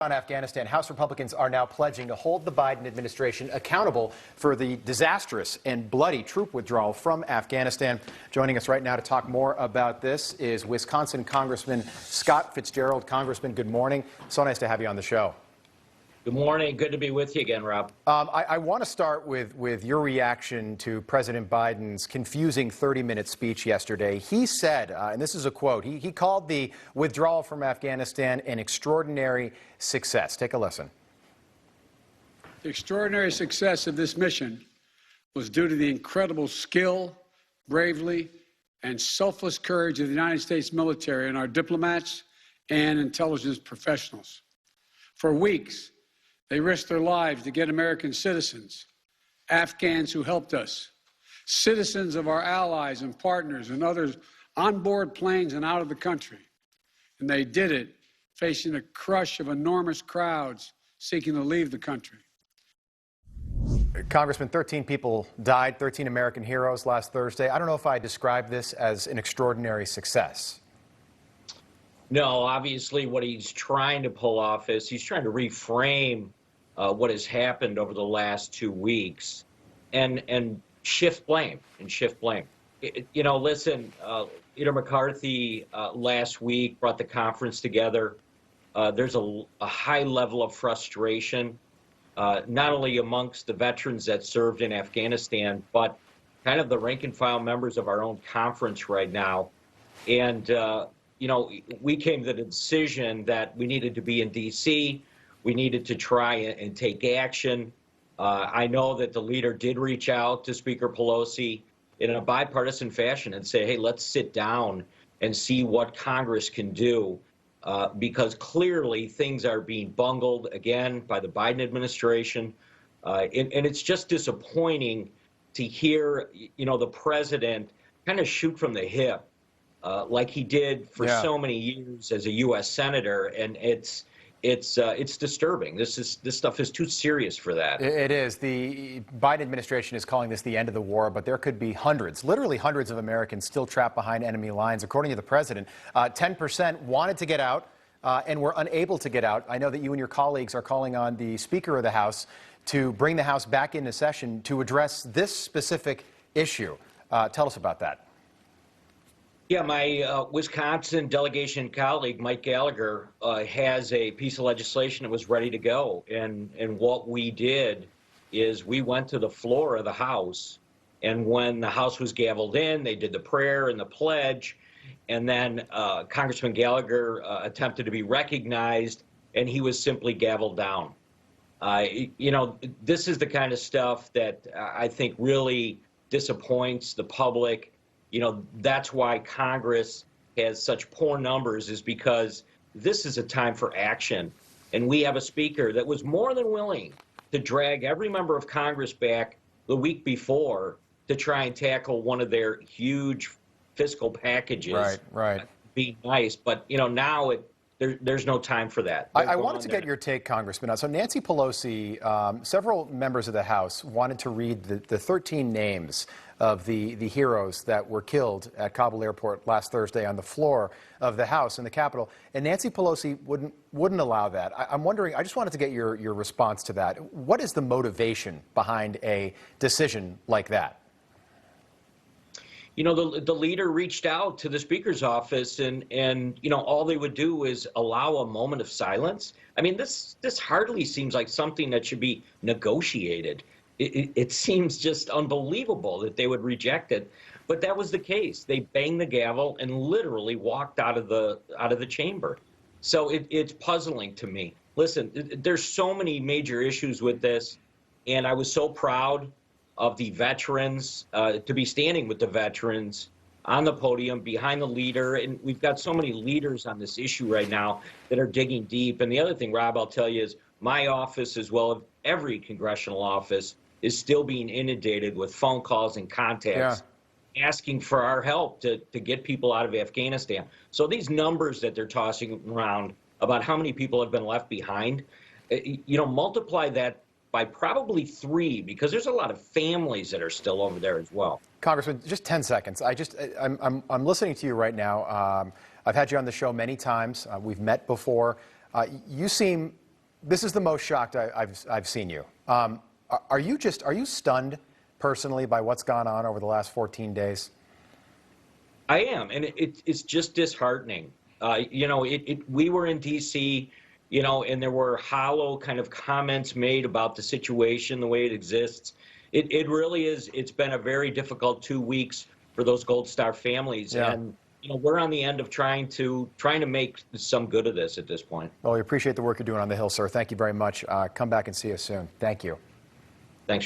On Afghanistan, House Republicans are now pledging to hold the Biden administration accountable for the disastrous and bloody troop withdrawal from Afghanistan. Joining us right now to talk more about this is Wisconsin Congressman Scott Fitzgerald. Congressman, good morning. So nice to have you on the show. Good morning. Good to be with you again, Rob. I want to start with your reaction to President Biden's confusing 30-minute speech yesterday. He said, and this is a quote, he called the withdrawal from Afghanistan an extraordinary success. Take a listen. The extraordinary success of this mission was due to the incredible skill, bravery, and selfless courage of the United States military and our diplomats and intelligence professionals. For weeks, they risked their lives to get American citizens, Afghans who helped us, citizens of our allies and partners and others on board planes and out of the country. And they did it facing a crush of enormous crowds seeking to leave the country. Congressman, 13 people died, 13 American heroes last Thursday. I don't know if I describe this as an extraordinary success. No, obviously what he's trying to pull off is he's trying to reframe what has happened over the last 2 weeks and shift blame. Listen, Leader McCarthy last week brought the conference together. There's a high level of frustration, not only amongst the veterans that served in Afghanistan, but kind of the rank and file members of our own conference right now. And, we came to the decision that we needed to be in D.C., we needed to try and take action. I know that the leader did reach out to Speaker Pelosi in a bipartisan fashion and say, hey, let's sit down and see what Congress can do, because clearly things are being bungled again by the Biden administration. And it's just disappointing to hear, the president kind of shoot from the hip like he did for so many years as a U.S. senator, and it's disturbing. This stuff is too serious for that. It is. The Biden administration is calling this the end of the war, but there could be hundreds, literally hundreds of Americans still trapped behind enemy lines. According to the president, 10% wanted to get out and were unable to get out. I know that you and your colleagues are calling on the Speaker of the House to bring the House back into session to address this specific issue. Tell us about that. Yeah, my Wisconsin delegation colleague, Mike Gallagher, has a piece of legislation that was ready to go. And what we did is we went to the floor of the House, and when the House was gavelled in, they did the prayer and the pledge, and then Congressman Gallagher attempted to be recognized, and he was simply gavelled down. This is the kind of stuff that I think really disappoints the public. That's why Congress has such poor numbers, is because this is a time for action. And we have a speaker that was more than willing to drag every member of Congress back the week before to try and tackle one of their huge fiscal packages. Right. Be nice. But, now there's no time for that. I wanted to get your take, Congressman. So Nancy Pelosi, several members of the House wanted to read the 13 names of the heroes that were killed at Kabul airport last Thursday on the floor of the House in the Capitol, and Nancy Pelosi wouldn't allow that. I'm wondering, I just wanted to get your response to that. What is the motivation behind a decision like that? The leader reached out to the Speaker's office, and all they would do is allow a moment of silence. I mean, this hardly seems like something that should be negotiated. It seems just unbelievable that they would reject it, but that was the case. They banged the gavel and literally walked out of the chamber. So it's puzzling to me. Listen, there's so many major issues with this, and I was so proud of the veterans, to be standing with the veterans on the podium behind the leader. And we've got so many leaders on this issue right now that are digging deep. And the other thing, Rob, I'll tell you, is my office, as well as every congressional office, is still being inundated with phone calls and contacts asking for our help to get people out of Afghanistan. So these numbers that they're tossing around about how many people have been left behind, multiply that by probably 3, because there's a lot of families that are still over there as well. Congressman, just 10 seconds. I'm listening to you right now. I've had you on the show many times. We've met before. You seem This is the most shocked I've seen you. Are you stunned personally by what's gone on over the last 14 days? I am, and it's just disheartening. We were in D.C., and there were hollow kind of comments made about the situation, the way it exists. It really is. It's been a very difficult 2 weeks for those Gold Star families, Yeah. and we're on the end of trying to make some good of this at this point. Well, we appreciate the work you're doing on the Hill, sir. Thank you very much. Come back and see us soon. Thank you. Thanks.